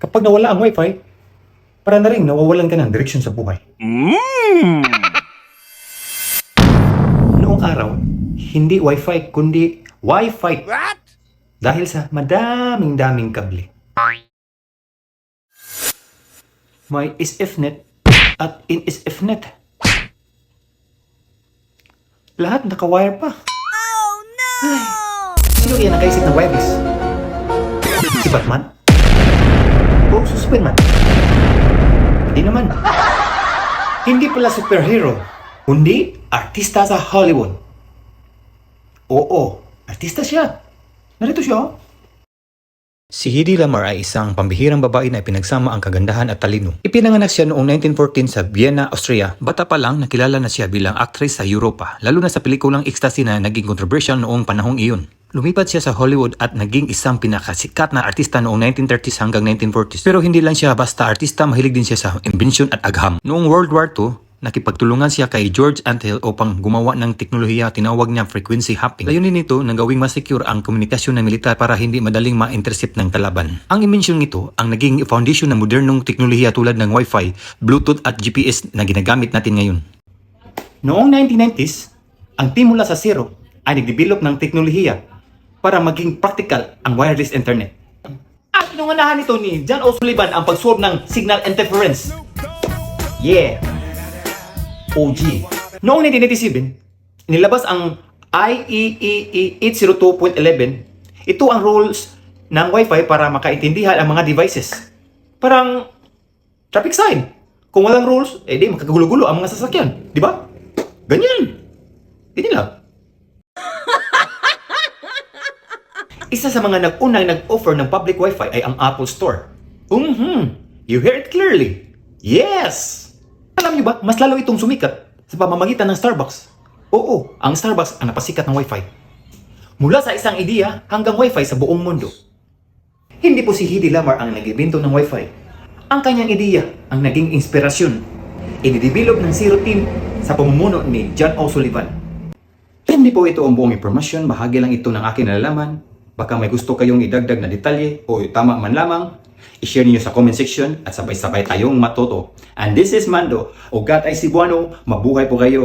Kapag nawala ang wifi, para na rin nawawalan ka ng direksyon sa buhay. Noong araw, hindi wifi kundi wifi. What? Dahil sa madaming kable. May SFNet at INSFNet. Lahat naka-wire pa. Oh no! Sino kaya nakaisip ng wireless? Si Batman? O si Superman? Hindi naman. Hindi pala superhero, kundi artista sa Hollywood. Oo, artista siya. Narito siya. Si Hedy Lamarr ay isang pambihirang babae na ipinagsama ang kagandahan at talino. Ipinanganak siya noong 1914 sa Vienna, Austria. Bata pa lang nakilala na siya bilang actress sa Europa, lalo na sa pelikulang Ecstasy na naging controversial noong panahong iyon. Lumipat siya sa Hollywood at naging isang pinakasikat na artista noong 1930s hanggang 1940s. Pero hindi lang siya basta artista, mahilig din siya sa imbensyon at agham. Noong World War II, nakipagtulungan siya kay George Antheil upang gumawa ng teknolohiya tinawag niya frequency hopping. Layunin nito nang gawing mas secure ang komunikasyon ng militar para hindi madaling ma-intercept ng kalaban. Ang imensyong ito ang naging foundation ng modernong teknolohiya tulad ng Wi-Fi, Bluetooth at GPS na ginagamit natin ngayon. Noong 1990s, ang team mula sa zero ay nagdevelop ng teknolohiya para maging practical ang wireless internet. At pinunganahan nito ni John O'Sullivan ang pag-solve ng signal interference. Yeah! OG. Noong 1997, nilabas ang IEEE 802.11. Ito ang rules ng Wi-Fi para makaintindihan ang mga devices. Parang traffic sign. Kung walang rules, di makakagulo-gulo ang mga sasakyan. Di ba? Ganyan. Ganyan lang. Isa sa mga nag-unang nag-offer ng public Wi-Fi ay ang Apple Store. You hear it clearly. Yes! Alam niyo ba, mas lalo itong sumikat sa pamamagitan ng Starbucks. Oo, ang Starbucks ang napasikat ng Wi-Fi. Mula sa isang ideya hanggang Wi-Fi sa buong mundo. Hindi po si Hedy Lamarr ang nag-ibento ng Wi-Fi. Ang kanyang ideya ang naging inspirasyon. Inidevelop ng Zero Team sa pamumuno ni John O'Sullivan. Hindi po ito ang buong impormasyon, bahagi lang ito ng aking nalalaman. Baka may gusto kayong idagdag na detalye o tama man lamang, i-share niyo sa comment section at sabay-sabay tayong matuto. And this is Mando, Ugat ay Cebuano, mabuhay po kayo!